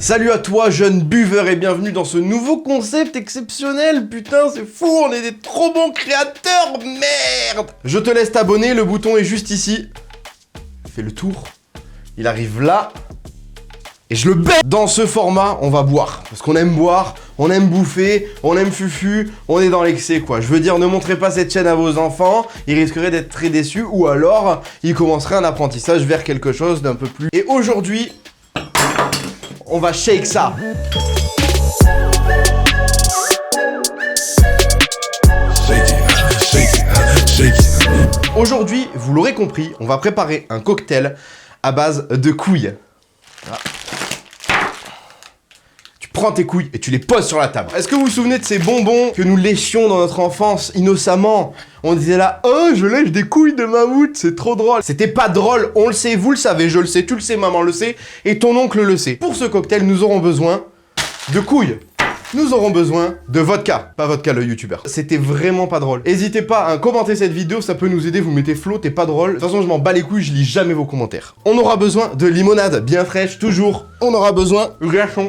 Salut à toi, jeune buveur, et bienvenue dans ce nouveau concept exceptionnel. Putain, c'est fou, on est des trop bons créateurs, merde. Je te laisse t'abonner, le bouton est juste ici. Fais le tour. Il arrive là. Et je le baisse. Dans ce format, on va boire. Parce qu'on aime boire, on aime bouffer, on aime fufu, on est dans l'excès, quoi. Je veux dire, ne montrez pas cette chaîne à vos enfants, ils risqueraient d'être très déçus, ou alors, ils commenceraient un apprentissage vers quelque chose d'un peu plus... Et aujourd'hui... on va shake ça. Aujourd'hui, vous l'aurez compris, on va préparer un cocktail à base de couilles. Voilà. Tu prends tes couilles et tu les poses sur la table. Est-ce que vous vous souvenez de ces bonbons que nous léchions dans notre enfance innocemment? On disait là, oh, je lèche des couilles de mammouth, c'est trop drôle. C'était pas drôle, on le sait, vous le savez, je le sais, tu le sais, maman le sait, et ton oncle le sait. Pour ce cocktail, nous aurons besoin de couilles. Nous aurons besoin de vodka. Pas vodka le youtubeur. C'était vraiment pas drôle. N'hésitez pas à commenter cette vidéo, ça peut nous aider, vous mettez Flo, t'es pas drôle. De toute façon, je m'en bats les couilles, je lis jamais vos commentaires. On aura besoin de limonade bien fraîche, toujours. On aura besoin de glaçons.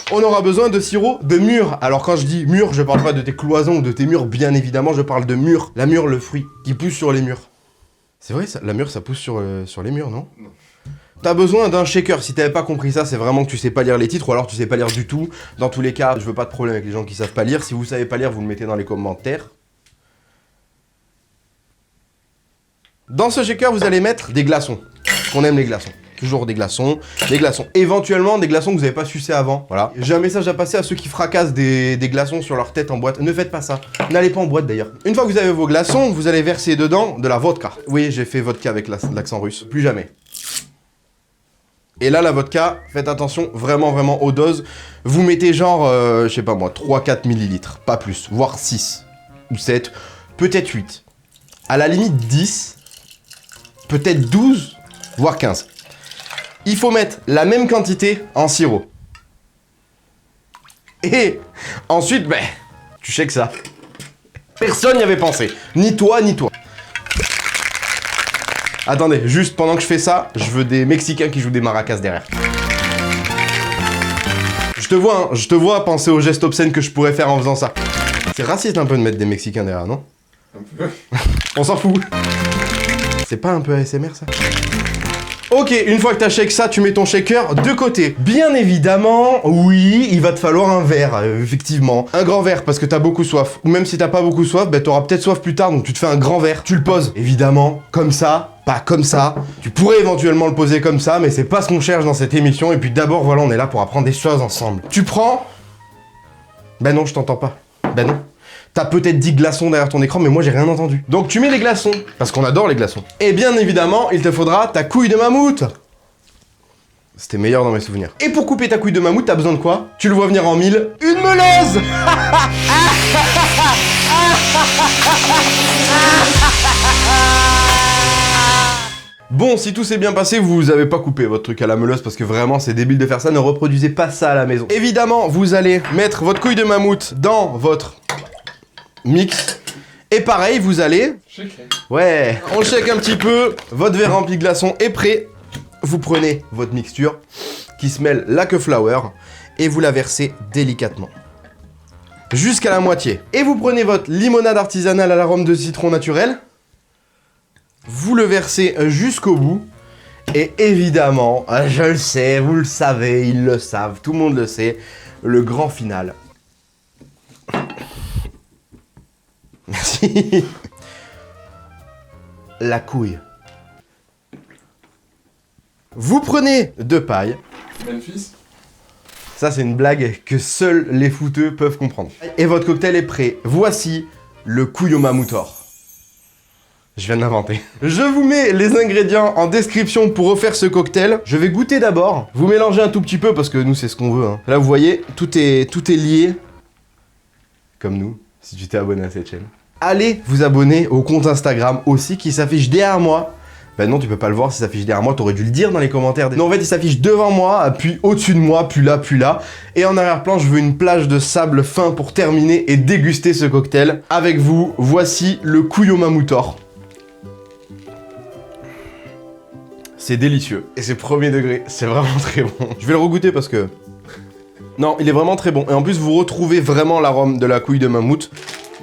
On aura besoin de sirop de mûre. Alors quand je dis mûre, je parle pas de tes cloisons ou de tes mûres, bien évidemment, je parle de mûre. La mûre, le fruit, qui pousse sur les murs. C'est vrai, ça, la mûre, ça pousse sur les murs, non? Non. T'as besoin d'un shaker. Si t'avais pas compris ça, c'est vraiment que tu sais pas lire les titres ou alors tu sais pas lire du tout. Dans tous les cas, je veux pas de problème avec les gens qui savent pas lire. Si vous savez pas lire, vous le mettez dans les commentaires. Dans ce shaker, vous allez mettre des glaçons. On aime les glaçons. Toujours des glaçons, éventuellement des glaçons que vous n'avez pas sucé avant, voilà. J'ai un message à passer à ceux qui fracassent des glaçons sur leur tête en boîte, ne faites pas ça, n'allez pas en boîte d'ailleurs. Une fois que vous avez vos glaçons, vous allez verser dedans de la vodka. Oui, j'ai fait vodka avec l'accent russe, plus jamais. Et là, la vodka, faites attention vraiment aux doses, vous mettez genre, je sais pas moi, 3-4 millilitres, pas plus, voire 6 ou 7, peut-être 8. À la limite 10, peut-être 12, voire 15. Il faut mettre la même quantité en sirop. Et ensuite, ben, tu shakes ça. Personne n'y avait pensé. Ni toi, ni toi. Attendez, juste pendant que je fais ça, je veux des Mexicains qui jouent des maracas derrière. Je te vois penser aux gestes obscènes que je pourrais faire en faisant ça. C'est raciste un peu de mettre des Mexicains derrière, non? Un peu. On s'en fout. C'est pas un peu ASMR ça? Ok, une fois que t'as shake ça, tu mets ton shaker de côté. Bien évidemment, oui, il va te falloir un verre, effectivement. Un grand verre, parce que t'as beaucoup soif. Ou même si t'as pas beaucoup soif, ben t'auras peut-être soif plus tard, donc tu te fais un grand verre. Tu le poses, évidemment, comme ça, pas comme ça. Tu pourrais éventuellement le poser comme ça, mais c'est pas ce qu'on cherche dans cette émission. Et puis d'abord, voilà, on est là pour apprendre des choses ensemble. Tu prends... Ben non, je t'entends pas. Ben non. T'as peut-être dit glaçons derrière ton écran, mais moi j'ai rien entendu. Donc tu mets les glaçons, parce qu'on adore les glaçons. Et bien évidemment, il te faudra ta couille de mammouth. C'était meilleur dans mes souvenirs. Et pour couper ta couille de mammouth, t'as besoin de quoi? Tu le vois venir en mille. Une meuleuse. Bon, si tout s'est bien passé, vous avez pas coupé votre truc à la meuleuse parce que vraiment c'est débile de faire ça, ne reproduisez pas ça à la maison. Évidemment, vous allez mettre votre couille de mammouth dans votre... mix. Et pareil, vous allez... shaker. Ouais, on shake un petit peu. Votre verre rempli de glaçons est prêt. Vous prenez votre mixture qui se mêle like a flower et vous la versez délicatement. Jusqu'à la moitié. Et vous prenez votre limonade artisanale à l'arôme de citron naturel. Vous le versez jusqu'au bout. Et évidemment, je le sais, vous le savez, ils le savent, tout le monde le sait, le grand final. Merci. La couille. Vous prenez deux pailles. Memphis. Ça, c'est une blague que seuls les fouteux peuvent comprendre. Et votre cocktail est prêt. Voici le couille au mammouthor. Je viens de l'inventer. Je vous mets les ingrédients en description pour refaire ce cocktail. Je vais goûter d'abord. Vous mélangez un tout petit peu parce que nous, c'est ce qu'on veut. Hein. Là, vous voyez, tout est lié. Comme nous, si tu t'es abonné à cette chaîne. Allez vous abonner au compte Instagram aussi qui s'affiche derrière moi. Ben non, tu peux pas le voir si ça s'affiche derrière moi, t'aurais dû le dire dans les commentaires. Non, en fait, il s'affiche devant moi, puis au-dessus de moi, puis là, puis là. Et en arrière-plan, je veux une plage de sable fin pour terminer et déguster ce cocktail. Avec vous, voici le couille au mammouthor. c'est délicieux. Et c'est premier degré, c'est vraiment très bon. Je vais le regoûter parce que... Non, il est vraiment très bon. Et en plus, vous retrouvez vraiment l'arôme de la couille de mammouth.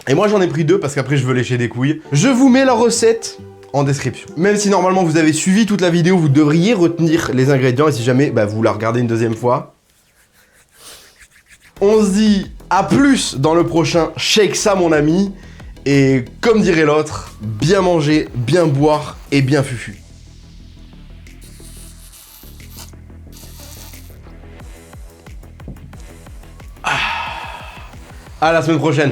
Et moi, j'en ai pris 2 parce qu'après, je veux lécher des couilles. Je vous mets la recette en description. Même si normalement, vous avez suivi toute la vidéo, vous devriez retenir les ingrédients. Et si jamais, bah, vous la regardez une deuxième fois. On se dit à plus dans le prochain Shake ça, mon ami. Et comme dirait l'autre, bien manger, bien boire et bien fufu. À la semaine prochaine.